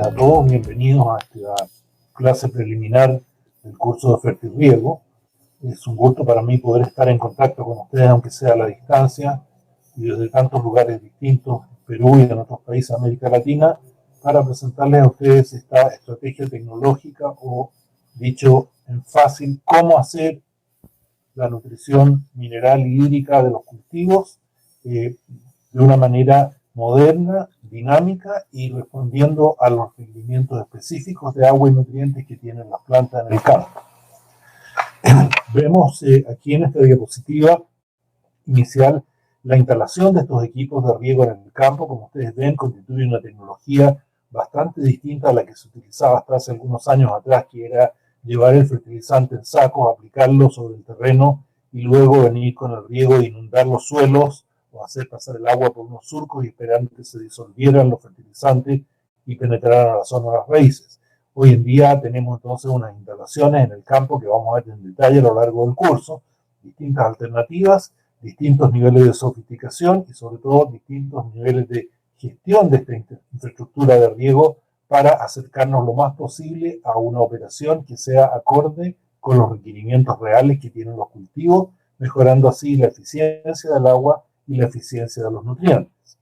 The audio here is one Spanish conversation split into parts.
tardes a todos, bienvenidos a esta clase preliminar del curso de Fertirriego. Es un gusto para mí poder estar en contacto con ustedes, aunque sea a la distancia, y desde tantos lugares distintos, Perú y en otros países de América Latina, para presentarles a ustedes esta estrategia tecnológica, o dicho en fácil, cómo hacer la nutrición mineral y hídrica de los cultivos de una manera moderna, dinámica y respondiendo a los requerimientos específicos de agua y nutrientes que tienen las plantas en el campo. Vemos aquí en esta diapositiva inicial la instalación de estos equipos de riego en el campo. Como ustedes ven, constituye una tecnología bastante distinta a la que se utilizaba hasta hace algunos años atrás, que era llevar el fertilizante en sacos, aplicarlo sobre el terreno y luego venir con el riego e inundar los suelos o hacer pasar el agua por unos surcos y esperar que se disolvieran los fertilizantes y penetraran a la zona de las raíces. Hoy en día tenemos entonces unas instalaciones en el campo que vamos a ver en detalle a lo largo del curso, distintas alternativas, distintos niveles de sofisticación y sobre todo distintos niveles de gestión de esta infraestructura de riego para acercarnos lo más posible a una operación que sea acorde con los requerimientos reales que tienen los cultivos, mejorando así la eficiencia del agua y la eficiencia de los nutrientes.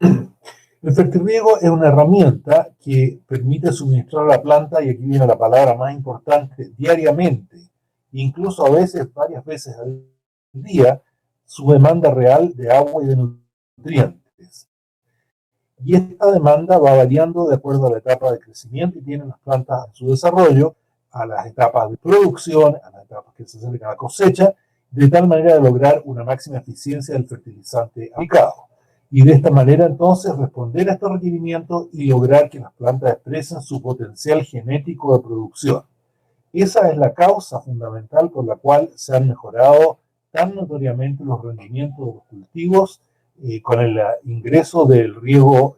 El fertirriego es una herramienta que permite suministrar a la planta, y aquí viene la palabra más importante, diariamente, incluso a veces, varias veces al día, su demanda real de agua y de nutrientes. Y esta demanda va variando de acuerdo a la etapa de crecimiento que tienen las plantas en su desarrollo, a las etapas de producción, a las etapas que se acercan a la cosecha, de tal manera de lograr una máxima eficiencia del fertilizante aplicado. Y de esta manera entonces responder a estos requerimientos y lograr que las plantas expresen su potencial genético de producción. Esa es la causa fundamental por la cual se han mejorado tan notoriamente los rendimientos de los cultivos con el ingreso del riego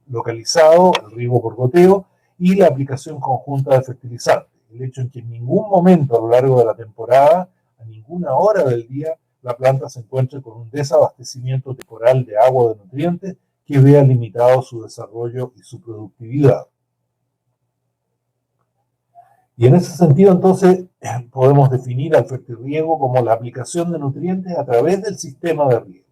localizado, el riego por goteo y la aplicación conjunta de fertilizantes. El hecho en que en ningún momento a lo largo de la temporada, a ninguna hora del día, la planta se encuentre con un desabastecimiento temporal de agua o de nutrientes que vea limitado su desarrollo y su productividad. Y en ese sentido, entonces, podemos definir al fertirriego como la aplicación de nutrientes a través del sistema de riego.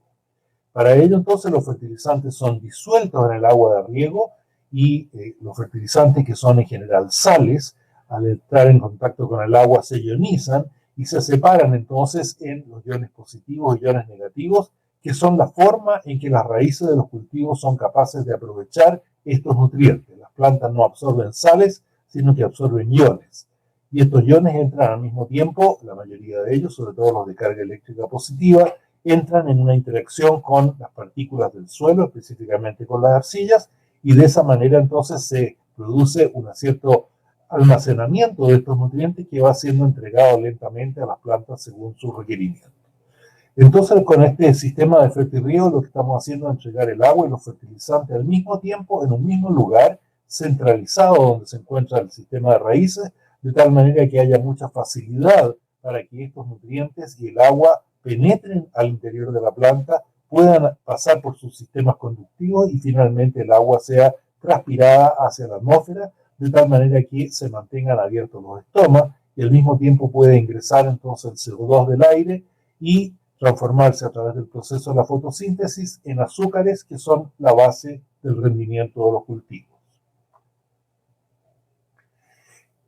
Para ello, entonces, los fertilizantes son disueltos en el agua de riego y los fertilizantes, que son en general sales, al entrar en contacto con el agua se ionizan y se separan entonces en los iones positivos y iones negativos, que son la forma en que las raíces de los cultivos son capaces de aprovechar estos nutrientes. Las plantas no absorben sales, sino que absorben iones. Y estos iones entran al mismo tiempo, la mayoría de ellos, sobre todo los de carga eléctrica positiva, entran en una interacción con las partículas del suelo, específicamente con las arcillas, y de esa manera entonces se produce un cierto almacenamiento de estos nutrientes que va siendo entregado lentamente a las plantas según sus requerimientos. Entonces, con este sistema de fertirriego, lo que estamos haciendo es entregar el agua y los fertilizantes al mismo tiempo en un mismo lugar centralizado donde se encuentra el sistema de raíces, de tal manera que haya mucha facilidad para que estos nutrientes y el agua penetren al interior de la planta, puedan pasar por sus sistemas conductivos y finalmente el agua sea transpirada hacia la atmósfera, de tal manera que se mantengan abiertos los estomas y al mismo tiempo puede ingresar entonces el CO2 del aire y transformarse a través del proceso de la fotosíntesis en azúcares que son la base del rendimiento de los cultivos.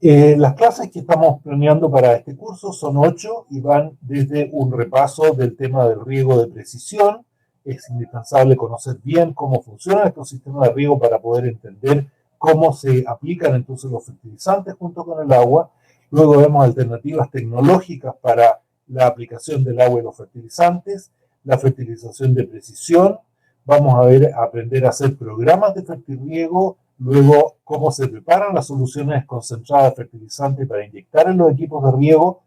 Las clases que estamos planeando para este curso son 8 y van desde un repaso del tema del riego de precisión. Es indispensable conocer bien cómo funcionan estos sistemas de riego para poder entender cómo se aplican entonces los fertilizantes junto con el agua. Luego vemos alternativas tecnológicas para la aplicación del agua y los fertilizantes, la fertilización de precisión. Vamos a aprender a hacer programas de fertirriego, luego cómo se preparan las soluciones concentradas de fertilizantes para inyectar en los equipos de riego.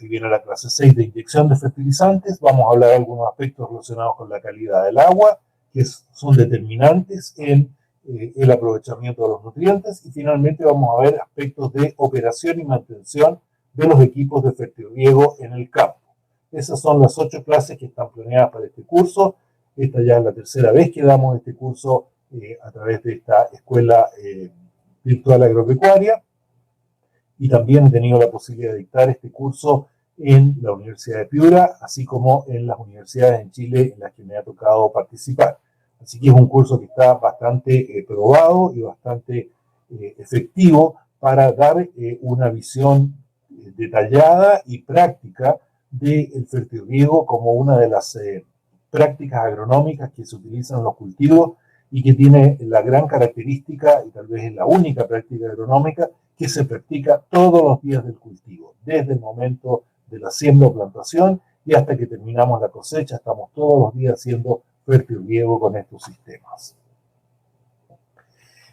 Ahí viene la clase 6 de inyección de fertilizantes. Vamos a hablar de algunos aspectos relacionados con la calidad del agua, que son determinantes en el aprovechamiento de los nutrientes. Y finalmente vamos a ver aspectos de operación y mantención de los equipos de fertirriego en el campo. Esas son las 8 clases que están planeadas para este curso. Esta ya es la tercera vez que damos este curso a través de esta escuela virtual agropecuaria, y también he tenido la posibilidad de dictar este curso en la Universidad de Piura, así como en las universidades en Chile en las que me ha tocado participar. Así que es un curso que está bastante probado y bastante efectivo para dar una visión detallada y práctica del fertirriego como una de las prácticas agronómicas que se utilizan en los cultivos y que tiene la gran característica, y tal vez es la única práctica agronómica, que se practica todos los días del cultivo, desde el momento de la siembra o plantación y hasta que terminamos la cosecha. Estamos todos los días haciendo fertirriego con estos sistemas.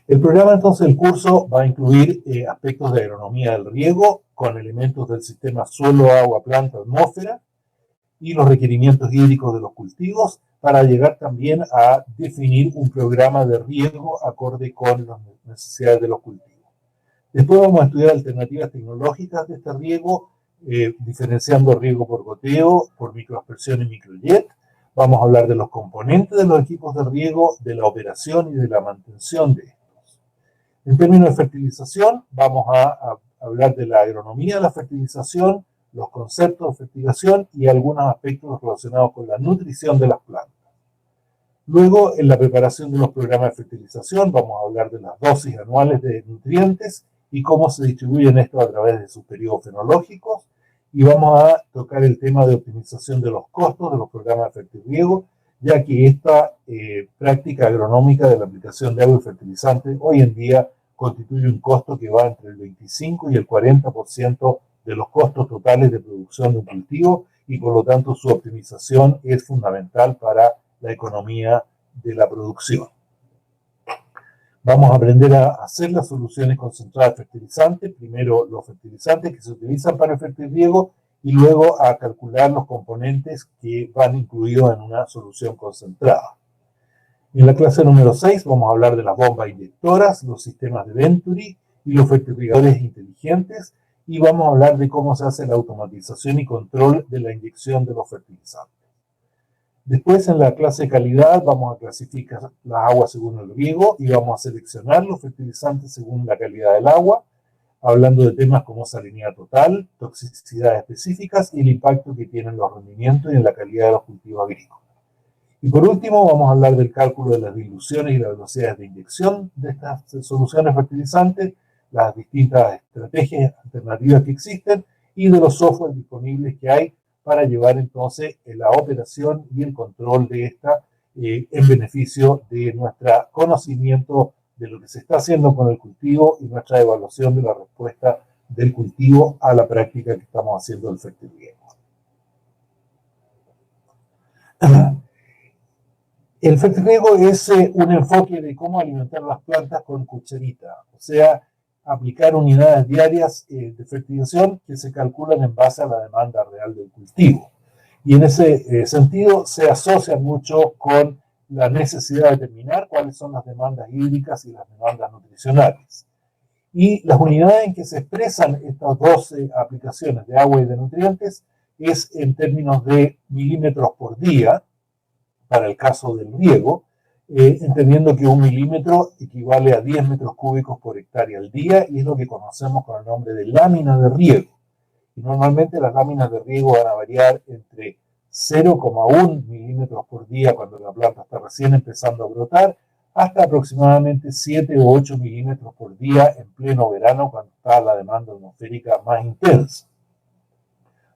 El programa entonces del curso va a incluir aspectos de agronomía del riego con elementos del sistema suelo, agua, planta, atmósfera y los requerimientos hídricos de los cultivos, para llegar también a definir un programa de riego acorde con las necesidades de los cultivos. Después vamos a estudiar alternativas tecnológicas de este riego, diferenciando riego por goteo, por microaspersión y microjet. Vamos a hablar de los componentes de los equipos de riego, de la operación y de la mantención de estos. En términos de fertilización, vamos a hablar de la agronomía de la fertilización, los conceptos de fertilización y algunos aspectos relacionados con la nutrición de las plantas. Luego, en la preparación de los programas de fertilización, vamos a hablar de las dosis anuales de nutrientes y cómo se distribuyen estos a través de sus periodos fenológicos, y vamos a tocar el tema de optimización de los costos de los programas de fertirriego, ya que esta práctica agronómica de la aplicación de agua y fertilizantes hoy en día constituye un costo que va entre el 25 y el 40% de los costos totales de producción de un cultivo, y por lo tanto su optimización es fundamental para la economía de la producción. Vamos a aprender a hacer las soluciones concentradas de fertilizantes, primero los fertilizantes que se utilizan para el fertirriego y luego a calcular los componentes que van incluidos en una solución concentrada. En la clase número 6 vamos a hablar de las bombas inyectoras, los sistemas de Venturi y los fertirrigadores inteligentes, y vamos a hablar de cómo se hace la automatización y control de la inyección de los fertilizantes. Después, en la clase de calidad, vamos a clasificar las aguas según el riego y vamos a seleccionar los fertilizantes según la calidad del agua, hablando de temas como salinidad total, toxicidades específicas y el impacto que tienen los rendimientos y en la calidad de los cultivos agrícolas. Y por último, vamos a hablar del cálculo de las diluciones y las velocidades de inyección de estas soluciones fertilizantes, las distintas estrategias alternativas que existen y de los softwares disponibles que hay para llevar entonces la operación y el control de esta en beneficio de nuestro conocimiento de lo que se está haciendo con el cultivo y nuestra evaluación de la respuesta del cultivo a la práctica que estamos haciendo del fertirriego. El fertirriego es un enfoque de cómo alimentar las plantas con cucharita, o sea, aplicar unidades diarias de fertilización que se calculan en base a la demanda real del cultivo. Y en ese sentido se asocia mucho con la necesidad de determinar cuáles son las demandas hídricas y las demandas nutricionales. Y las unidades en que se expresan estas dos aplicaciones de agua y de nutrientes es en términos de milímetros por día, para el caso del riego, entendiendo que 1 milímetro equivale a 10 metros cúbicos por hectárea al día, y es lo que conocemos con el nombre de lámina de riego. Y normalmente las láminas de riego van a variar entre 0,1 milímetros por día cuando la planta está recién empezando a brotar, hasta aproximadamente 7 o 8 milímetros por día en pleno verano, cuando está la demanda atmosférica más intensa.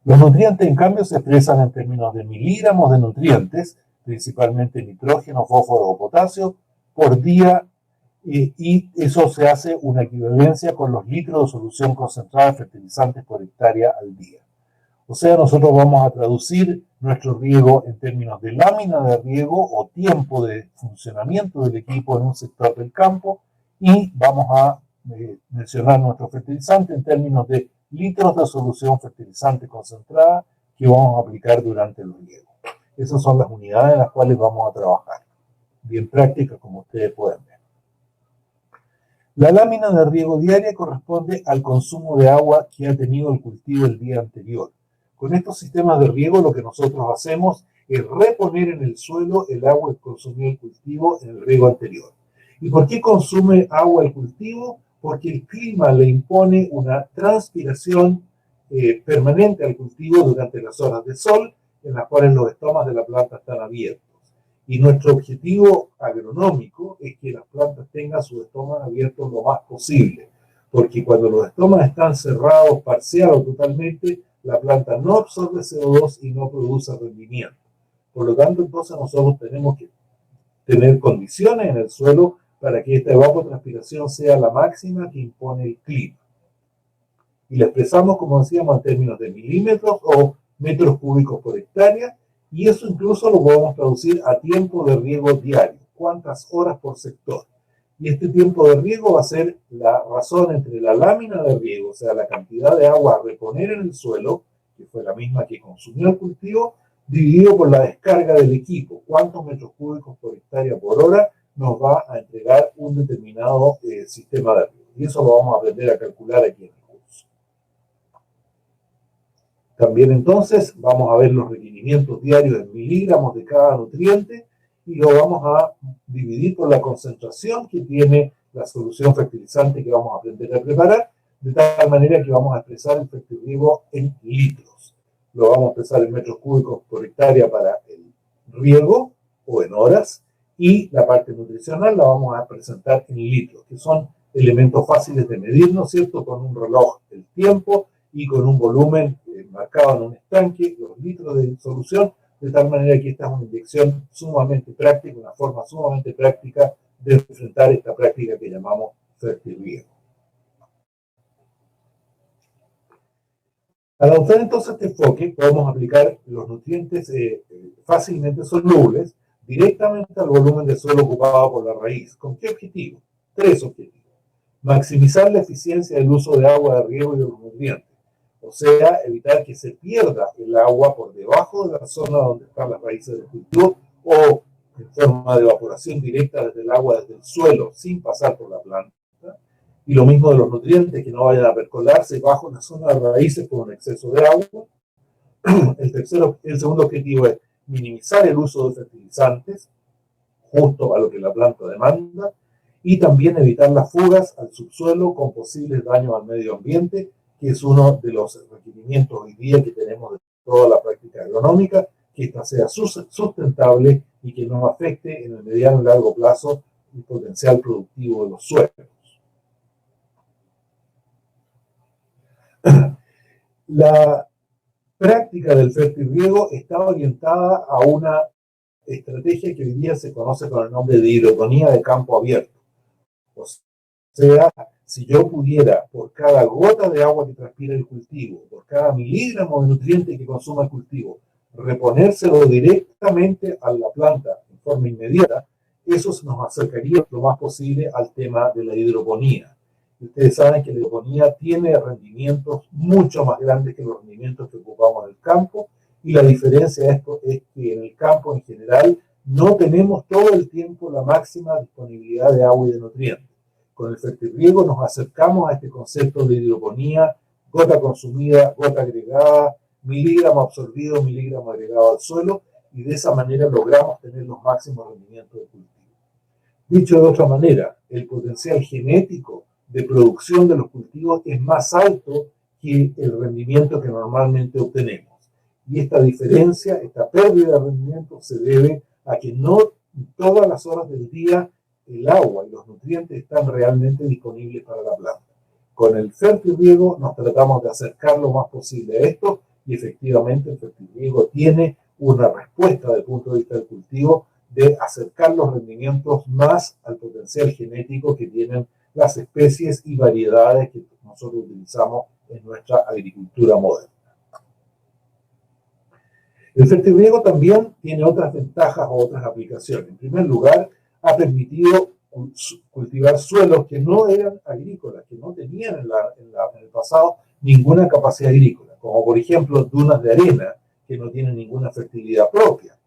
Los nutrientes, en cambio, se expresan en términos de miligramos de nutrientes, principalmente nitrógeno, fósforo o potasio, por día, y eso se hace una equivalencia con los litros de solución concentrada de fertilizantes por hectárea al día. O sea, nosotros vamos a traducir nuestro riego en términos de lámina de riego o tiempo de funcionamiento del equipo en un sector del campo, y vamos a mencionar nuestro fertilizante en términos de litros de solución fertilizante concentrada que vamos a aplicar durante el riego. Esas son las unidades en las cuales vamos a trabajar. Bien prácticas, como ustedes pueden ver. La lámina de riego diaria corresponde al consumo de agua que ha tenido el cultivo el día anterior. Con estos sistemas de riego lo que nosotros hacemos es reponer en el suelo el agua que consumió el cultivo en el riego anterior. ¿Y por qué consume agua el cultivo? Porque el clima le impone una transpiración permanente al cultivo durante las horas de sol en las cuales los estomas de la planta están abiertos. Y nuestro objetivo agronómico es que las plantas tengan sus estomas abiertos lo más posible, porque cuando los estomas están cerrados parcial o totalmente, la planta no absorbe CO2 y no produce rendimiento. Por lo tanto, entonces nosotros tenemos que tener condiciones en el suelo para que esta evapotranspiración sea la máxima que impone el clima. Y la expresamos, como decíamos, en términos de milímetros o metros cúbicos por hectárea, y eso incluso lo podemos traducir a tiempo de riego diario, cuántas horas por sector. Y este tiempo de riego va a ser la razón entre la lámina de riego, o sea, la cantidad de agua a reponer en el suelo, que fue la misma que consumió el cultivo, dividido por la descarga del equipo, cuántos metros cúbicos por hectárea por hora nos va a entregar un determinado sistema de riego. Y eso lo vamos a aprender a calcular aquí en el curso. También entonces vamos a ver los requerimientos diarios en miligramos de cada nutriente y lo vamos a dividir por la concentración que tiene la solución fertilizante que vamos a aprender a preparar, de tal manera que vamos a expresar el fertirriego en litros. Lo vamos a expresar en metros cúbicos por hectárea para el riego o en horas, y la parte nutricional la vamos a presentar en litros, que son elementos fáciles de medir, ¿no es cierto?, con un reloj del tiempo y con un volumen marcado en un estanque, los litros de solución, de tal manera que esta es una inyección sumamente práctica, una forma sumamente práctica de enfrentar esta práctica que llamamos fertirriego. Al adoptar entonces este enfoque, podemos aplicar los nutrientes fácilmente solubles directamente al volumen de suelo ocupado por la raíz. ¿Con qué objetivo? Tres objetivos. Maximizar la eficiencia del uso de agua de riego y de los nutrientes. O sea, evitar que se pierda el agua por debajo de la zona donde están las raíces del cultivo o en forma de evaporación directa desde el agua, desde el suelo, sin pasar por la planta. Y lo mismo de los nutrientes, que no vayan a percolarse bajo la zona de raíces por un exceso de agua. El segundo objetivo es minimizar el uso de fertilizantes, justo a lo que la planta demanda, y también evitar las fugas al subsuelo con posibles daños al medio ambiente, que es uno de los requerimientos hoy día que tenemos de toda la práctica agronómica, que esta sea sustentable y que no afecte en el mediano y largo plazo el potencial productivo de los suelos. La práctica del fertirriego está orientada a una estrategia que hoy día se conoce con el nombre de hidroponía de campo abierto. O sea, si yo pudiera, por cada gota de agua que transpira el cultivo, por cada miligramo de nutriente que consuma el cultivo, reponérselo directamente a la planta en forma inmediata, eso nos acercaría lo más posible al tema de la hidroponía. Ustedes saben que la hidroponía tiene rendimientos mucho más grandes que los rendimientos que ocupamos en el campo, y la diferencia es que en el campo en general no tenemos todo el tiempo la máxima disponibilidad de agua y de nutrientes. Con el fertirriego nos acercamos a este concepto de hidroponía, gota consumida, gota agregada, miligramo absorbido, miligramo agregado al suelo, y de esa manera logramos tener los máximos rendimientos del cultivo. Dicho de otra manera, el potencial genético de producción de los cultivos es más alto que el rendimiento que normalmente obtenemos. Y esta diferencia, esta pérdida de rendimiento se debe a que no todas las horas del día el agua y los nutrientes están realmente disponibles para la planta. Con el fertirriego nos tratamos de acercar lo más posible a esto, y efectivamente el fertirriego tiene una respuesta desde el punto de vista del cultivo de acercar los rendimientos más al potencial genético que tienen las especies y variedades que nosotros utilizamos en nuestra agricultura moderna. El fertirriego también tiene otras ventajas o otras aplicaciones. En primer lugar, ha permitido cultivar suelos que no eran agrícolas, que no tenían en el pasado ninguna capacidad agrícola, como por ejemplo dunas de arena que no tienen ninguna fertilidad propia,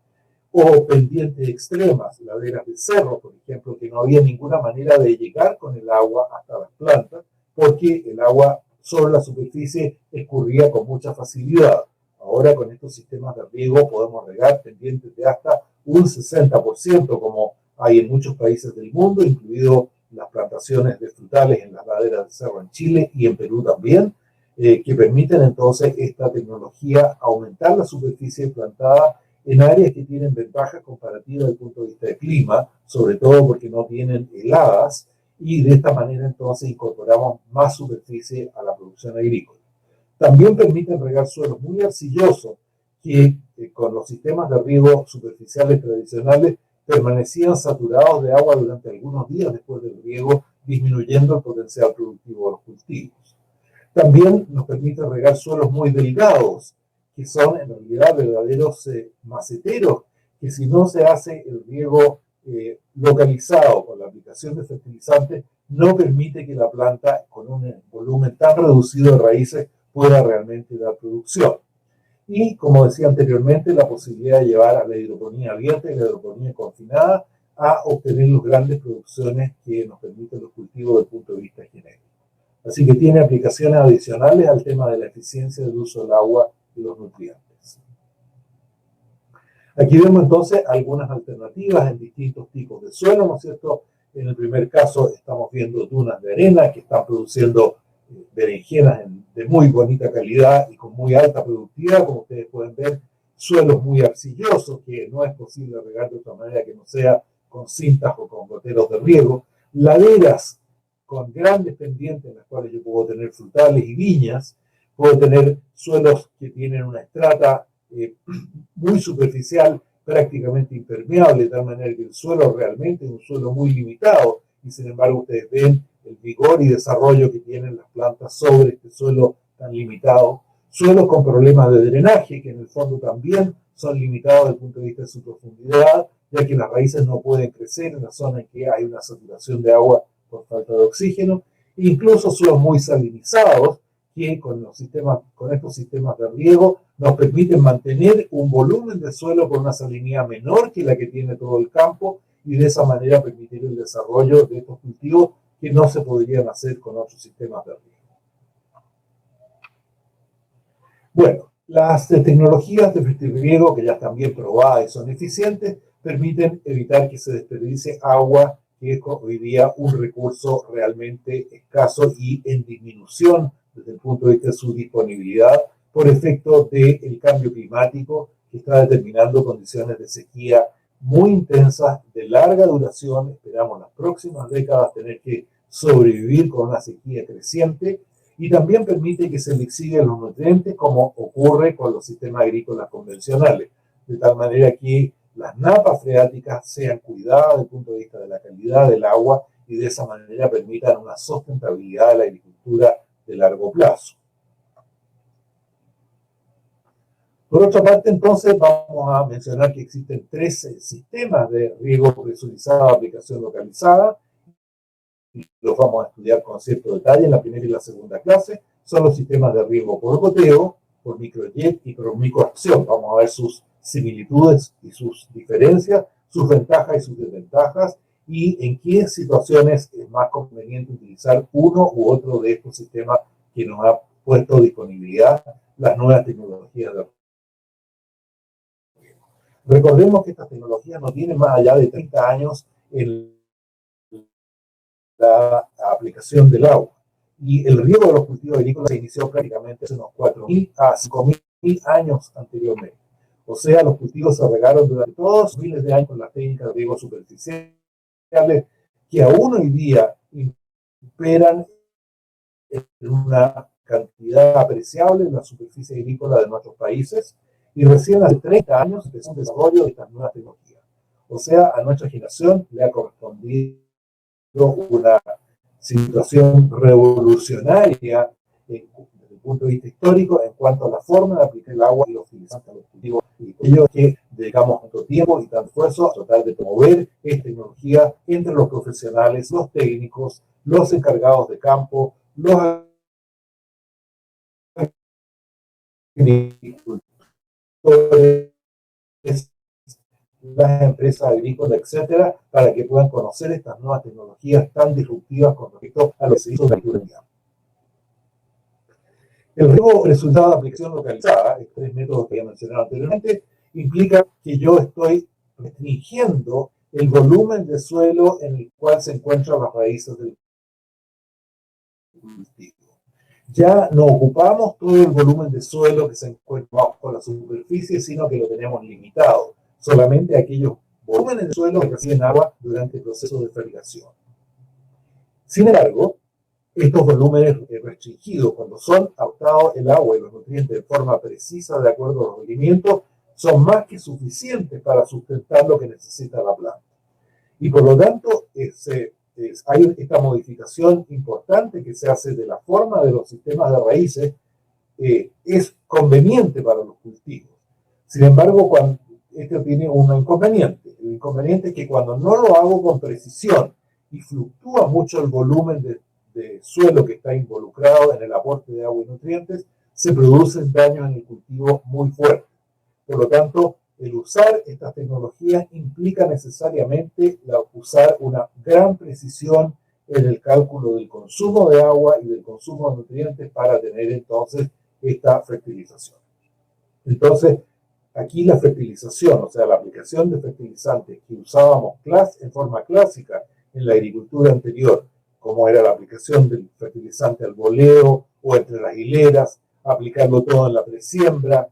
o pendientes extremas, laderas de cerro, por ejemplo, que no había ninguna manera de llegar con el agua hasta las plantas, porque el agua sobre la superficie escurría con mucha facilidad. ahora con estos sistemas de riego podemos regar pendientes de hasta un 60%, como hay en muchos países del mundo, incluido las plantaciones de frutales en las laderas del cerro en Chile y en Perú también, que permiten entonces esta tecnología aumentar la superficie plantada en áreas que tienen ventajas comparativas desde el punto de vista de clima, sobre todo porque no tienen heladas, y de esta manera entonces incorporamos más superficie a la producción agrícola. También permiten regar suelos muy arcillosos que con los sistemas de riego superficiales tradicionales permanecían saturados de agua durante algunos días después del riego, disminuyendo el potencial productivo de los cultivos. También nos permite regar suelos muy delgados, que son en realidad verdaderos maceteros, que si no se hace el riego localizado con la aplicación de fertilizantes, no permite que la planta con un volumen tan reducido de raíces pueda realmente dar producción. Y, como decía anteriormente, la posibilidad de llevar a la hidroponía abierta y la hidroponía confinada a obtener las grandes producciones que nos permiten los cultivos desde el punto de vista genético. Así que tiene aplicaciones adicionales al tema de la eficiencia del uso del agua y los nutrientes. Aquí vemos entonces algunas alternativas en distintos tipos de suelo, ¿no es cierto? En el primer caso estamos viendo dunas de arena que están produciendo berenjenas de muy bonita calidad y con muy alta productividad, como ustedes pueden ver, suelos muy arcillosos que no es posible regar de otra manera que no sea con cintas o con goteros de riego, laderas con grandes pendientes en las cuales yo puedo tener frutales y viñas, puedo tener suelos que tienen una estrata muy superficial, prácticamente impermeable, de tal manera que el suelo realmente es un suelo muy limitado, y sin embargo ustedes ven el vigor y desarrollo que tienen las plantas sobre este suelo tan limitado. Suelos con problemas de drenaje, que en el fondo también son limitados desde el punto de vista de su profundidad, ya que las raíces no pueden crecer en la zona en que hay una saturación de agua por falta de oxígeno. Incluso suelos muy salinizados, que con estos sistemas de riego nos permiten mantener un volumen de suelo con una salinidad menor que la que tiene todo el campo, y de esa manera permitir el desarrollo de estos cultivos que no se podrían hacer con otros sistemas de riego. Bueno, las tecnologías de fertirriego, que ya están bien probadas y son eficientes, permiten evitar que se desperdicie agua, que es hoy día un recurso realmente escaso y en disminución desde el punto de vista de su disponibilidad por efecto del cambio climático, que está determinando condiciones de sequía muy intensas, de larga duración. Esperamos las próximas décadas tener que sobrevivir con una sequía creciente, y también permite que se le exiguen los nutrientes, como ocurre con los sistemas agrícolas convencionales, de tal manera que las napas freáticas sean cuidadas desde el punto de vista de la calidad del agua, y de esa manera permitan una sustentabilidad de la agricultura de largo plazo. Por otra parte, entonces, vamos a mencionar que existen 3 sistemas de riego presurizado de aplicación localizada, y los vamos a estudiar con cierto detalle en la primera y la segunda clase. Son los sistemas de riego por goteo, por microjet y por microacción. Vamos a ver sus similitudes y sus diferencias, sus ventajas y sus desventajas, y en qué situaciones es más conveniente utilizar uno u otro de estos sistemas que nos ha puesto disponibilidad las nuevas tecnologías de riego. Recordemos que estas tecnologías no tienen más allá de 30 años en la aplicación del agua, y el riego de los cultivos agrícolas se inició prácticamente hace unos 4.000 a 5.000 años anteriormente. O sea, los cultivos se regaron durante todos miles de años con las técnicas de riego superficiales, que aún hoy día imperan en una cantidad apreciable en la superficie agrícola de nuestros países, y recién hace 30 años empezó el desarrollo de estas nuevas tecnologías. O sea, a nuestra generación le ha correspondido una situación revolucionaria desde el punto de vista histórico en cuanto a la forma de aplicar el agua y los fertilizantes a los cultivos. Y ellos que dedicamos tanto tiempo y tanto esfuerzo a tratar de promover esta tecnología entre los profesionales, los técnicos, los encargados de campo, los agricultores, las empresas agrícolas, etcétera, para que puedan conocer estas nuevas tecnologías tan disruptivas con respecto a los servicios de agricultura. El riesgo resultado de aplicación localizada, estos tres métodos que había mencionado anteriormente, implica que yo estoy restringiendo el volumen de suelo en el cual se encuentran las raíces del cultivo. Ya no ocupamos todo el volumen de suelo que se encuentra bajo la superficie, sino que lo tenemos limitado. Solamente aquellos volúmenes de suelo que reciben agua durante el proceso de fertilización. Sin embargo, estos volúmenes restringidos, cuando son adaptados el agua y los nutrientes de forma precisa de acuerdo a los requerimientos, son más que suficientes para sustentar lo que necesita la planta. Y por lo tanto, hay esta modificación importante que se hace de la forma de los sistemas de raíces, es conveniente para los cultivos. Sin embargo, esto tiene un inconveniente. El inconveniente es que cuando no lo hago con precisión y fluctúa mucho el volumen de suelo que está involucrado en el aporte de agua y nutrientes, se producen daños en el cultivo muy fuertes. Por lo tanto, el usar estas tecnologías implica necesariamente usar una gran precisión en el cálculo del consumo de agua y del consumo de nutrientes para tener entonces esta fertilización. Entonces, aquí la fertilización, o sea, la aplicación de fertilizantes que usábamos en forma clásica en la agricultura anterior, como era la aplicación del fertilizante al boleo o entre las hileras, aplicarlo todo en la presiembra,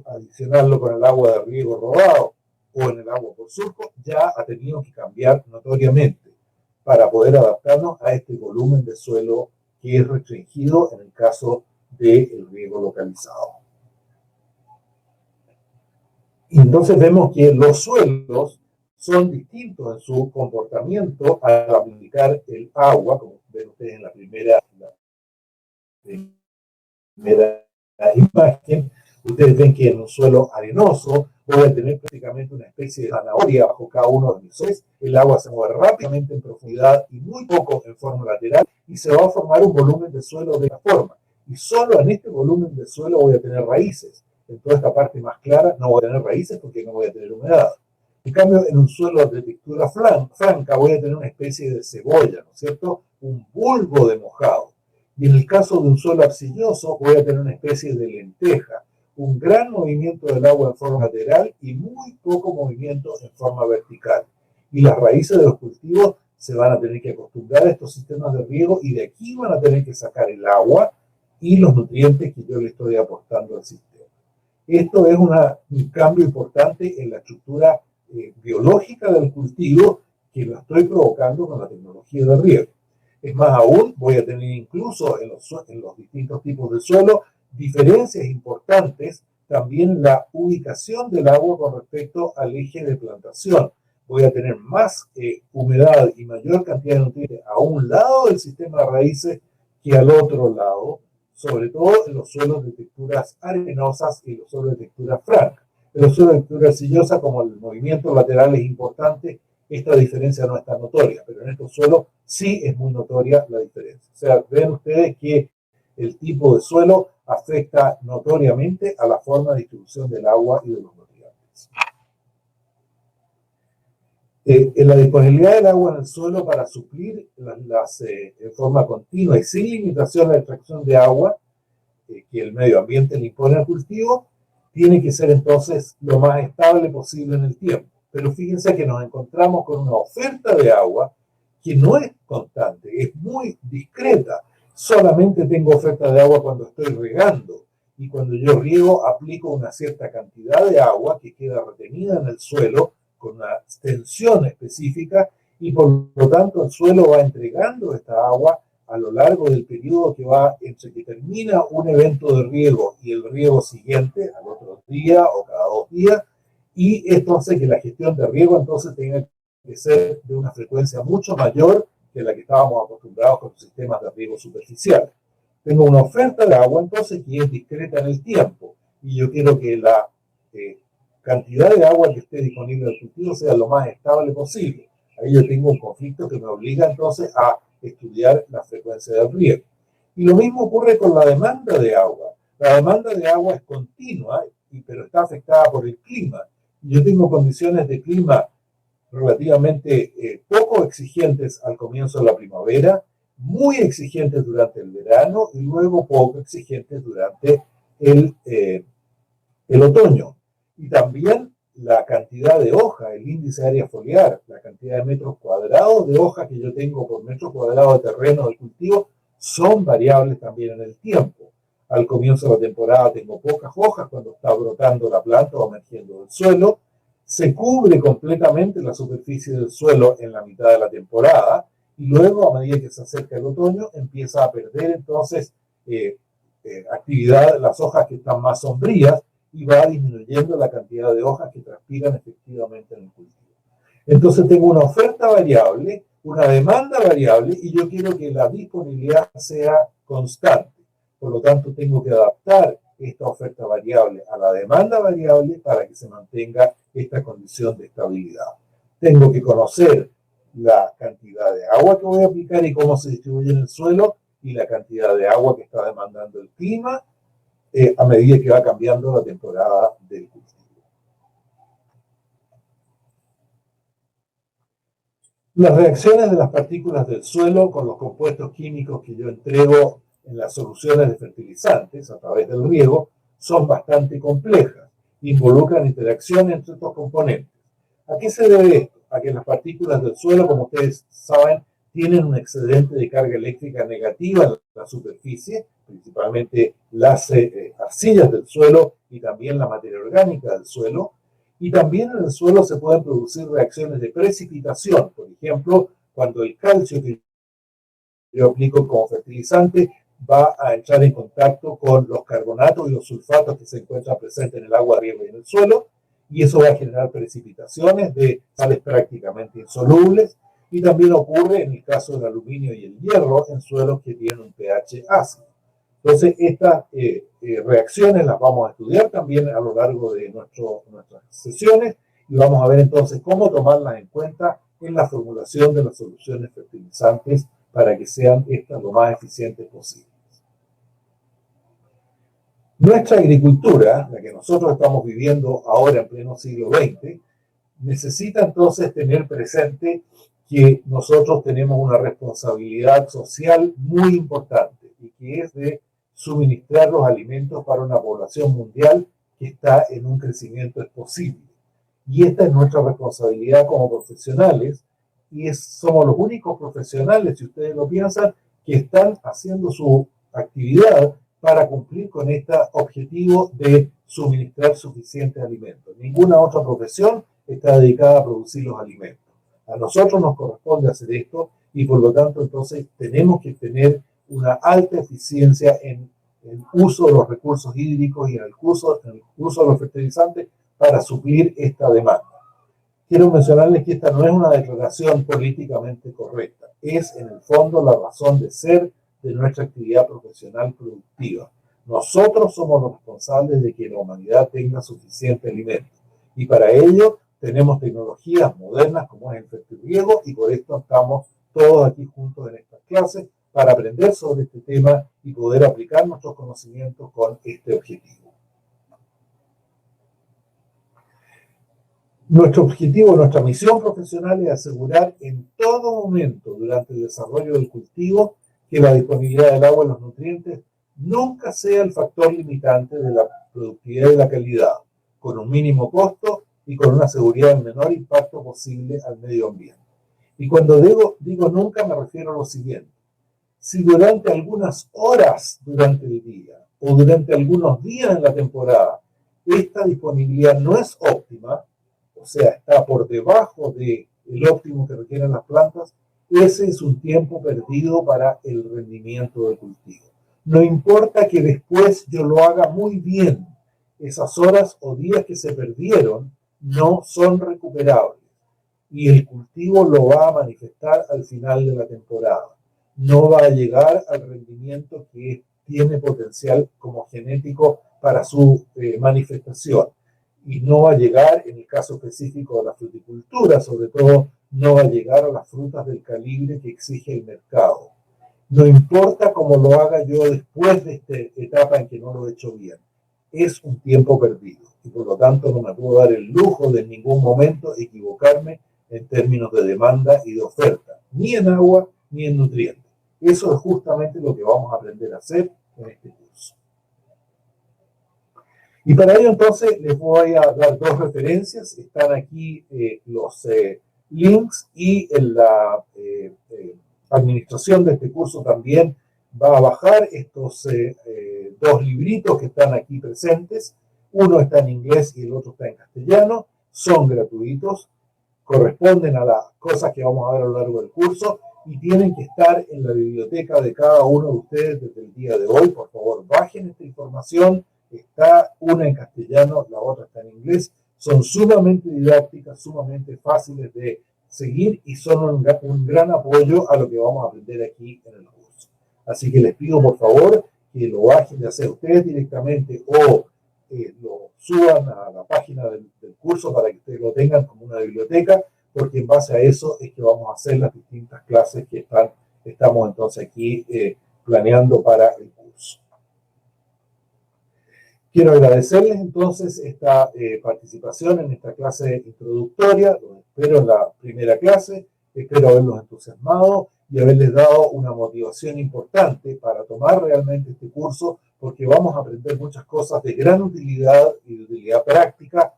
adicionarlo con el agua de riego rodado o en el agua por surco, ya ha tenido que cambiar notoriamente para poder adaptarnos a este volumen de suelo que es restringido en el caso del riego localizado. Y entonces vemos que los suelos son distintos en su comportamiento al aplicar el agua, como ven ustedes en la primera imagen. Ustedes ven que en un suelo arenoso voy a tener prácticamente una especie de zanahoria bajo cada uno de mis soles. El agua se mueve rápidamente en profundidad y muy poco en forma lateral y se va a formar un volumen de suelo de esta forma. Y solo en este volumen de suelo voy a tener raíces. En toda esta parte más clara no voy a tener raíces porque no voy a tener humedad. En cambio, en un suelo de textura franca voy a tener una especie de cebolla, ¿no es cierto? Un bulbo de mojado. Y en el caso de un suelo arcilloso voy a tener una especie de lenteja, un gran movimiento del agua en forma lateral y muy poco movimiento en forma vertical. Y las raíces de los cultivos se van a tener que acostumbrar a estos sistemas de riego y de aquí van a tener que sacar el agua y los nutrientes que yo le estoy aportando al sistema. Esto es un cambio importante en la estructura biológica del cultivo que lo estoy provocando con la tecnología de riego. Es más aún, voy a tener incluso en los distintos tipos de suelo diferencias importantes también en la ubicación del agua con respecto al eje de plantación. Voy a tener más humedad y mayor cantidad de nutrientes a un lado del sistema de raíces que al otro lado, sobre todo en los suelos de texturas arenosas y los suelos de textura franca. En los suelos de textura arcillosa, como el movimiento lateral es importante, esta diferencia no es tan notoria, pero en estos suelos sí es muy notoria la diferencia. O sea, ven ustedes que el tipo de suelo afecta notoriamente a la forma de distribución del agua y de los nutrientes. En la disponibilidad del agua en el suelo para suplir en forma continua y sin limitación la extracción de agua que el medio ambiente le impone al cultivo, tiene que ser entonces lo más estable posible en el tiempo. Pero fíjense que nos encontramos con una oferta de agua que no es constante, es muy discreta. Solamente tengo oferta de agua cuando estoy regando y cuando yo riego aplico una cierta cantidad de agua que queda retenida en el suelo con una tensión específica y por lo tanto el suelo va entregando esta agua a lo largo del periodo que va entre que termina un evento de riego y el riego siguiente, al otro día o cada 2 días, y esto hace que la gestión de riego entonces tenga que ser de una frecuencia mucho mayor que la que estábamos acostumbrados con los sistemas de riego superficial. Tengo una oferta de agua entonces que es discreta en el tiempo y yo quiero que la cantidad de agua que esté disponible en el cultivo sea lo más estable posible. Ahí yo tengo un conflicto que me obliga entonces a estudiar la frecuencia del riego. Y lo mismo ocurre con la demanda de agua. La demanda de agua es continua, pero está afectada por el clima. Yo tengo condiciones de clima relativamente poco exigentes al comienzo de la primavera muy exigentes durante el verano y luego poco exigentes durante el otoño. Y también la cantidad de hoja, el índice de área foliar, la cantidad de metros cuadrados de hoja que yo tengo por metro cuadrado de terreno del cultivo, son variables también en el tiempo. Al comienzo de la temporada tengo pocas hojas cuando está brotando la planta o emergiendo del suelo. Se cubre completamente la superficie del suelo en la mitad de la temporada y luego, a medida que se acerca el otoño, empieza a perder entonces actividad las hojas que están más sombrías y va disminuyendo la cantidad de hojas que transpiran efectivamente en el cultivo. Entonces tengo una oferta variable, una demanda variable y yo quiero que la disponibilidad sea constante. Por lo tanto, tengo que adaptar esta oferta variable a la demanda variable para que se mantenga esta condición de estabilidad. Tengo que conocer la cantidad de agua que voy a aplicar y cómo se distribuye en el suelo y la cantidad de agua que está demandando el clima a medida que va cambiando la temporada del cultivo. Las reacciones de las partículas del suelo con los compuestos químicos que yo entrego en las soluciones de fertilizantes a través del riego son bastante complejas, involucran interacción entre estos componentes. ¿A qué se debe esto? A que las partículas del suelo, como ustedes saben, tienen un excedente de carga eléctrica negativa en la superficie, principalmente las arcillas del suelo y también la materia orgánica del suelo, y también en el suelo se pueden producir reacciones de precipitación, por ejemplo, cuando el calcio que yo aplico como fertilizante va a entrar en contacto con los carbonatos y los sulfatos que se encuentran presentes en el agua riego y en el suelo, y eso va a generar precipitaciones de sales prácticamente insolubles, y también ocurre en el caso del aluminio y el hierro en suelos que tienen un pH ácido. Entonces, estas reacciones las vamos a estudiar también a lo largo de nuestras sesiones y vamos a ver entonces cómo tomarlas en cuenta en la formulación de las soluciones fertilizantes para que sean estas lo más eficientes posibles. Nuestra agricultura, la que nosotros estamos viviendo ahora en pleno siglo XX, necesita entonces tener presente que nosotros tenemos una responsabilidad social muy importante y que es de suministrar los alimentos para una población mundial que está en un crecimiento explosivo. Y esta es nuestra responsabilidad como profesionales y somos los únicos profesionales, si ustedes lo piensan, que están haciendo su actividad para cumplir con este objetivo de suministrar suficientes alimentos. Ninguna otra profesión está dedicada a producir los alimentos. A nosotros nos corresponde hacer esto y por lo tanto entonces tenemos que tener una alta eficiencia en el uso de los recursos hídricos y en el uso de los fertilizantes para suplir esta demanda. Quiero mencionarles que esta no es una declaración políticamente correcta, es en el fondo la razón de ser de nuestra actividad profesional productiva. Nosotros somos los responsables de que la humanidad tenga suficiente alimento y para ello tenemos tecnologías modernas como es el fertirriego y por esto estamos todos aquí juntos en estas clases para aprender sobre este tema y poder aplicar nuestros conocimientos con este objetivo. Nuestro objetivo, nuestra misión profesional es asegurar en todo momento durante el desarrollo del cultivo que la disponibilidad del agua y los nutrientes nunca sea el factor limitante de la productividad y la calidad, con un mínimo costo y con una seguridad del menor impacto posible al medio ambiente. Y cuando digo nunca me refiero a lo siguiente. Si durante algunas horas durante el día o durante algunos días en la temporada esta disponibilidad no es óptima, o sea, está por debajo del óptimo que requieren las plantas, ese es un tiempo perdido para el rendimiento del cultivo. No importa que después yo lo haga muy bien, esas horas o días que se perdieron no son recuperables y el cultivo lo va a manifestar al final de la temporada. No va a llegar al rendimiento que tiene potencial como genético para su manifestación. Y no va a llegar, en el caso específico de la fruticultura, sobre todo, no va a llegar a las frutas del calibre que exige el mercado. No importa cómo lo haga yo después de esta etapa en que no lo he hecho bien. Es un tiempo perdido. Y por lo tanto no me puedo dar el lujo de en ningún momento equivocarme en términos de demanda y de oferta, ni en agua ni en nutrientes. Eso es justamente lo que vamos a aprender a hacer en este curso. Y para ello entonces les voy a dar dos referencias. Están aquí los links, y en la administración de este curso también va a bajar estos dos libritos que están aquí presentes. Uno está en inglés y el otro está en castellano. Son gratuitos, corresponden a las cosas que vamos a ver a lo largo del curso y tienen que estar en la biblioteca de cada uno de ustedes desde el día de hoy. Por favor, bajen esta información. Está una en castellano, la otra está en inglés. Son sumamente didácticas, sumamente fáciles de seguir y son un gran apoyo a lo que vamos a aprender aquí en el curso. Así que les pido por favor que lo bajen, ya sea ustedes directamente o lo suban a la página del curso para que ustedes lo tengan como una biblioteca, porque en base a eso es que vamos a hacer las distintas clases que estamos entonces aquí planeando para el curso. Quiero agradecerles entonces esta participación en esta clase introductoria. Los espero en la primera clase. Espero haberlos entusiasmado y haberles dado una motivación importante para tomar realmente este curso, porque vamos a aprender muchas cosas de gran utilidad y de utilidad práctica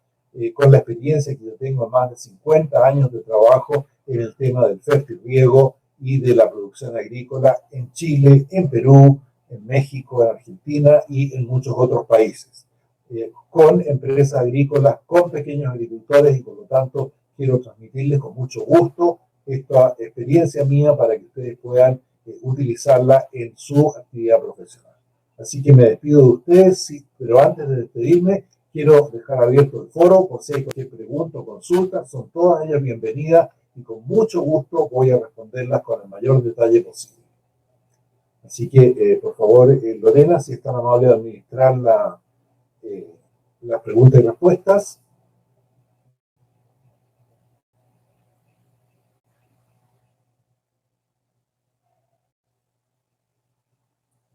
con la experiencia que yo tengo en más de 50 años de trabajo en el tema del fertirriego y de la producción agrícola en Chile, en Perú, en México, en Argentina y en muchos otros países, con empresas agrícolas, con pequeños agricultores, y por lo tanto quiero transmitirles con mucho gusto esta experiencia mía para que ustedes puedan utilizarla en su actividad profesional. Así que me despido de ustedes, sí, pero antes de despedirme quiero dejar abierto el foro por si hay cualquier pregunta o consulta. Son todas ellas bienvenidas y con mucho gusto voy a responderlas con el mayor detalle posible. Así que, por favor, Lorena, si es tan amable de administrar las preguntas y respuestas.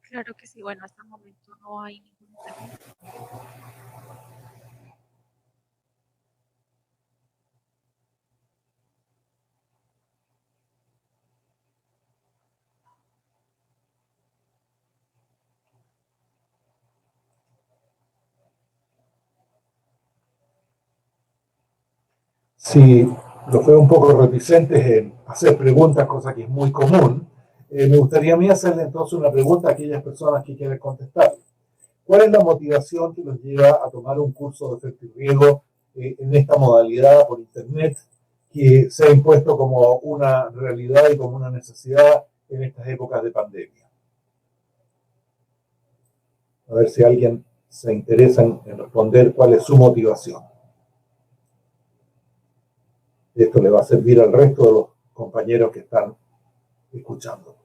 Claro que sí, bueno, hasta el momento no hay ninguna pregunta. Si los veo un poco reticentes en hacer preguntas, cosa que es muy común, me gustaría a mí hacerle entonces una pregunta a aquellas personas que quieren contestar. ¿Cuál es la motivación que los lleva a tomar un curso de fertirriego en esta modalidad por internet, que se ha impuesto como una realidad y como una necesidad en estas épocas de pandemia? A ver si alguien se interesa en responder cuál es su motivación. Esto le va a servir al resto de los compañeros que están escuchando.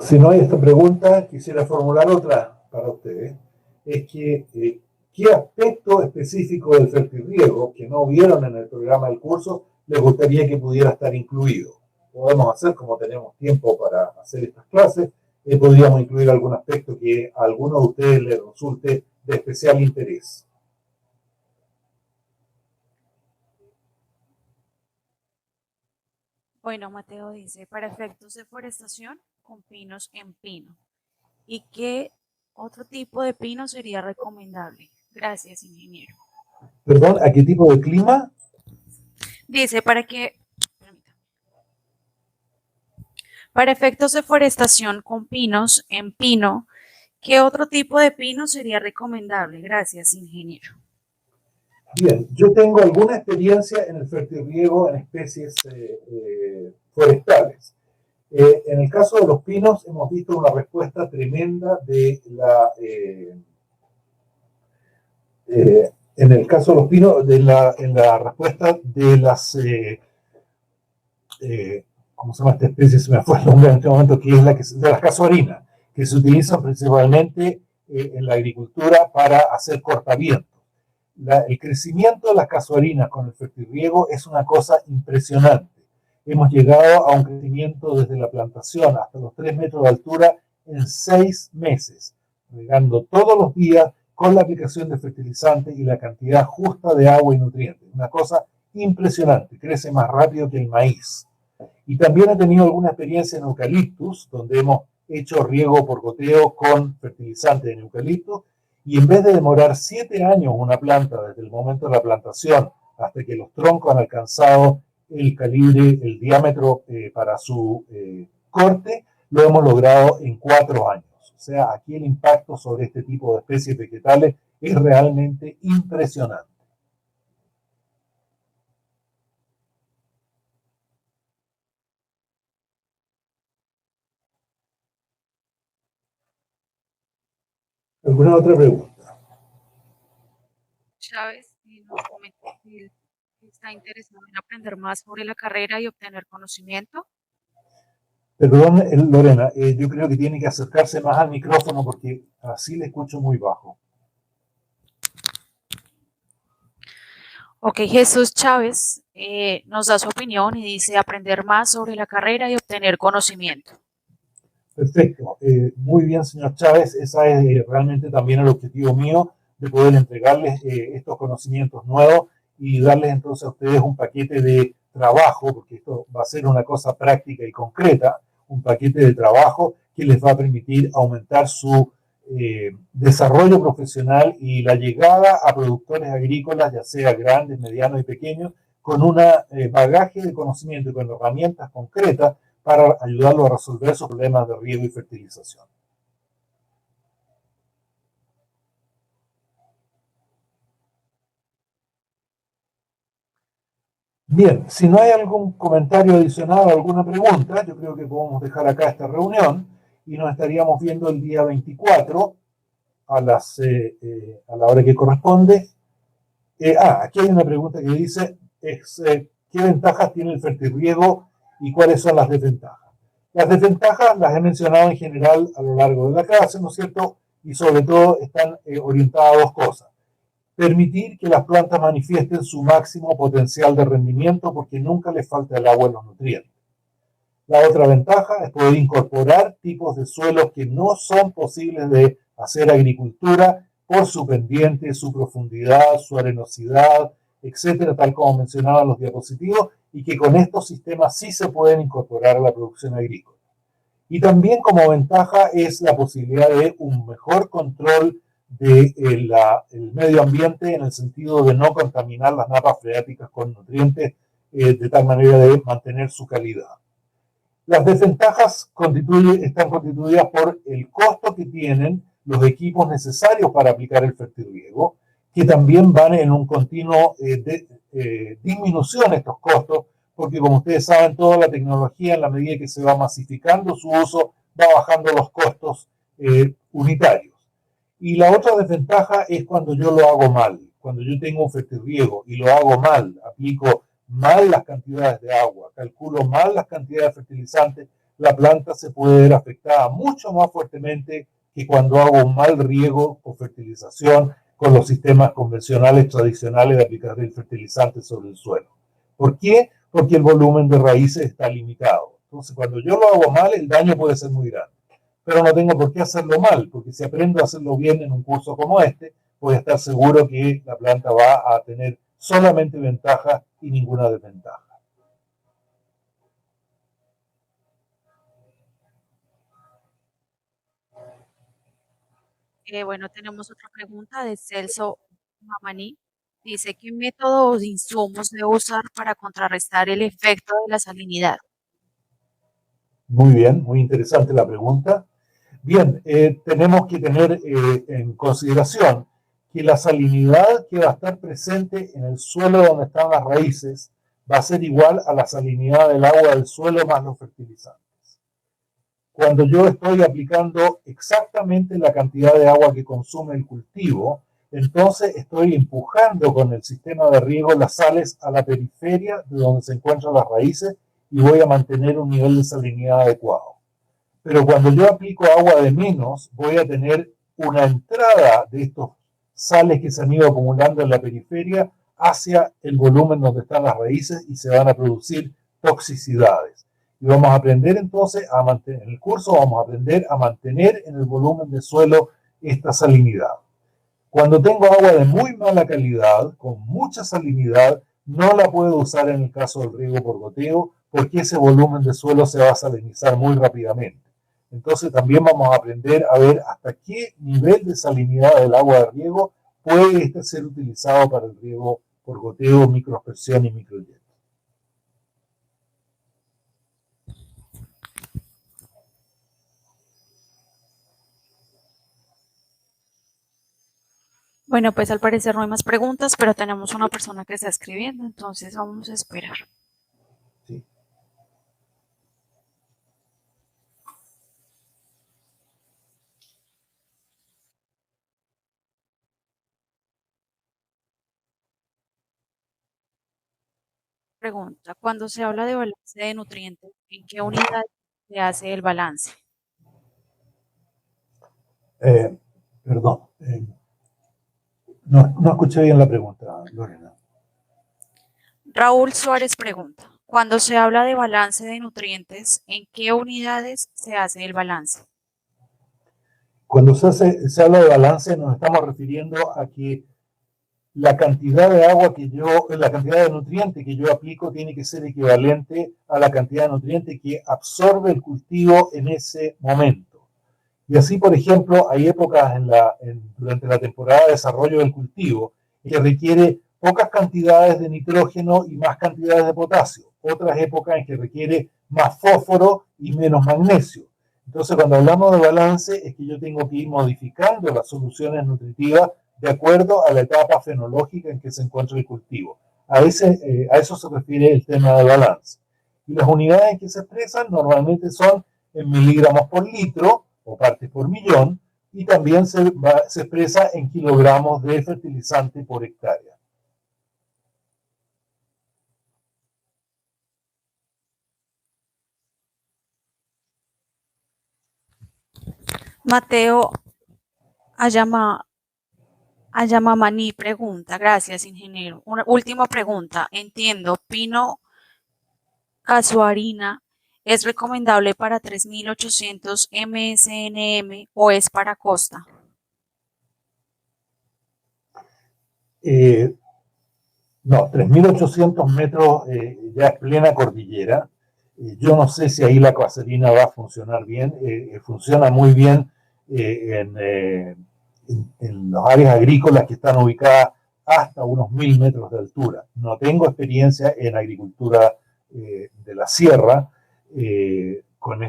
Si no hay esta pregunta, quisiera formular otra para ustedes. Es que, ¿qué aspecto específico del fertirriego que no vieron en el programa del curso les gustaría que pudiera estar incluido? Podemos hacer, como tenemos tiempo para hacer estas clases, podríamos incluir algún aspecto que a alguno de ustedes les resulte de especial interés. Bueno, Mateo dice, para efectos de forestación, con pinos en pino. ¿Y qué otro tipo de pino sería recomendable? Gracias, ingeniero. Perdón, ¿a qué tipo de clima? Dice, para efectos de forestación con pinos en pino, ¿qué otro tipo de pino sería recomendable? Gracias, ingeniero. Bien, yo tengo alguna experiencia en el fertirriego en especies forestales. En el caso de los pinos hemos visto una respuesta tremenda de en el caso de los pinos, en la respuesta de las ¿cómo se llama esta especie? Se me fue el nombre en este momento, que es de las casuarinas, que se utilizan principalmente en la agricultura para hacer cortavientos. El crecimiento de las casuarinas con el fertirriego es una cosa impresionante. Hemos llegado a un crecimiento desde la plantación hasta los 3 metros de altura en 6 meses, regando todos los días con la aplicación de fertilizante y la cantidad justa de agua y nutrientes. Una cosa impresionante, crece más rápido que el maíz. Y también he tenido alguna experiencia en eucaliptus, donde hemos hecho riego por goteo con fertilizante en eucaliptus, y en vez de demorar 7 años una planta desde el momento de la plantación hasta que los troncos han alcanzado el calibre, el diámetro para su corte, lo hemos logrado en 4 años. O sea, aquí el impacto sobre este tipo de especies vegetales es realmente impresionante. ¿Alguna otra pregunta? Chávez nos comenta que él está interesado en aprender más sobre la carrera y obtener conocimiento. Perdón, Lorena, yo creo que tiene que acercarse más al micrófono porque así le escucho muy bajo. Ok, Jesús Chávez nos da su opinión y dice aprender más sobre la carrera y obtener conocimiento. Perfecto, muy bien, señor Chávez, ese es realmente también el objetivo mío, de poder entregarles estos conocimientos nuevos y darles entonces a ustedes un paquete de trabajo, porque esto va a ser una cosa práctica y concreta, un paquete de trabajo que les va a permitir aumentar su desarrollo profesional y la llegada a productores agrícolas, ya sea grandes, medianos y pequeños, con un bagaje de conocimiento y con herramientas concretas para ayudarlos a resolver sus problemas de riego y fertilización. Bien, si no hay algún comentario adicional o alguna pregunta, yo creo que podemos dejar acá esta reunión y nos estaríamos viendo el día 24 a la hora que corresponde. Aquí hay una pregunta que dice, ¿qué ventajas tiene el fertirriego y cuáles son las desventajas? Las desventajas las he mencionado en general a lo largo de la clase, ¿no es cierto? Y sobre todo están orientadas a dos cosas. Permitir que las plantas manifiesten su máximo potencial de rendimiento porque nunca les falta el agua y los nutrientes. La otra ventaja es poder incorporar tipos de suelos que no son posibles de hacer agricultura por su pendiente, su profundidad, su arenosidad, etcétera, tal como mencionaban los diapositivos, y que con estos sistemas sí se pueden incorporar a la producción agrícola. Y también como ventaja es la posibilidad de un mejor control del medio ambiente en el sentido de no contaminar las napas freáticas con nutrientes de tal manera de mantener su calidad. Las desventajas están constituidas por el costo que tienen los equipos necesarios para aplicar el fertirriego, que también van en un continuo disminución estos costos, porque como ustedes saben, toda la tecnología, en la medida que se va masificando su uso, va bajando los costos unitarios. Y la otra desventaja es cuando yo lo hago mal, cuando yo tengo un fertirriego y lo hago mal, aplico mal las cantidades de agua, calculo mal las cantidades de fertilizantes, la planta se puede ver afectada mucho más fuertemente que cuando hago un mal riego o fertilización con los sistemas convencionales tradicionales de aplicar el fertilizante sobre el suelo. ¿Por qué? Porque el volumen de raíces está limitado. Entonces, cuando yo lo hago mal, el daño puede ser muy grande. Pero no tengo por qué hacerlo mal, porque si aprendo a hacerlo bien en un curso como este, voy a estar seguro que la planta va a tener solamente ventajas y ninguna desventaja. Bueno, tenemos otra pregunta de Celso Mamani. Dice, ¿qué métodos o insumos debo usar para contrarrestar el efecto de la salinidad? Muy bien, muy interesante la pregunta. Bien, tenemos que tener en consideración que la salinidad que va a estar presente en el suelo donde están las raíces va a ser igual a la salinidad del agua del suelo más los fertilizantes. Cuando yo estoy aplicando exactamente la cantidad de agua que consume el cultivo, entonces estoy empujando con el sistema de riego las sales a la periferia de donde se encuentran las raíces y voy a mantener un nivel de salinidad adecuado. Pero cuando yo aplico agua de menos, voy a tener una entrada de estos sales que se han ido acumulando en la periferia hacia el volumen donde están las raíces y se van a producir toxicidades. Y vamos a aprender entonces a mantener, en el curso vamos a aprender a mantener en el volumen de suelo esta salinidad. Cuando tengo agua de muy mala calidad, con mucha salinidad, no la puedo usar en el caso del riego por goteo, porque ese volumen de suelo se va a salinizar muy rápidamente. Entonces también vamos a aprender a ver hasta qué nivel de salinidad del agua de riego puede ser utilizado para el riego por goteo, microaspersión y microhielo. Bueno, pues al parecer no hay más preguntas, pero tenemos una persona que está escribiendo, entonces vamos a esperar. Sí. Pregunta, cuando se habla de balance de nutrientes, ¿en qué unidad se hace el balance? Perdón, no escuché bien la pregunta, Lorena. Raúl Suárez pregunta, cuando se habla de balance de nutrientes, ¿en qué unidades se hace el balance? Cuando se habla de balance, nos estamos refiriendo a que la cantidad de agua la cantidad de nutrientes que yo aplico tiene que ser equivalente a la cantidad de nutrientes que absorbe el cultivo en ese momento. Y así, por ejemplo, hay épocas durante la temporada de desarrollo del cultivo que requiere pocas cantidades de nitrógeno y más cantidades de potasio. Otras épocas en que requiere más fósforo y menos magnesio. Entonces, cuando hablamos de balance, es que yo tengo que ir modificando las soluciones nutritivas de acuerdo a la etapa fenológica en que se encuentra el cultivo. A eso se refiere el tema de balance. Y las unidades en que se expresan normalmente son en miligramos por litro o partes por millón, y también se expresa en kilogramos de fertilizante por hectárea. Mateo Ayamamani pregunta, gracias ingeniero. Una última pregunta, entiendo, pino casuarina es recomendable para 3800 MSNM o es para costa. No, 3.800 metros ya es plena cordillera. Yo no sé si ahí la casuarina va a funcionar bien. Funciona muy bien en las áreas agrícolas que están ubicadas hasta unos 1.000 metros de altura. No tengo experiencia en agricultura de la sierra con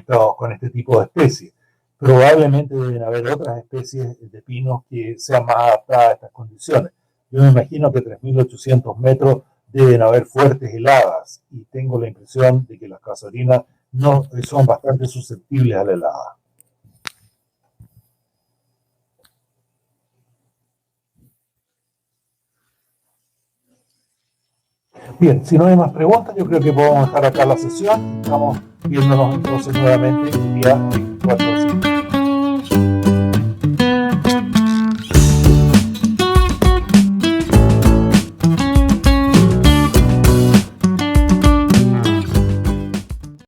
este tipo de especies. Probablemente deben haber otras especies de pinos que sean más adaptadas a estas condiciones. Yo me imagino que 3.800 metros deben haber fuertes heladas y tengo la impresión de que las casuarinas no son bastante susceptibles a la helada. Bien, si no hay más preguntas, yo creo que podemos dejar acá la sesión. Estamos viéndonos entonces nuevamente el día 24 de septiembre.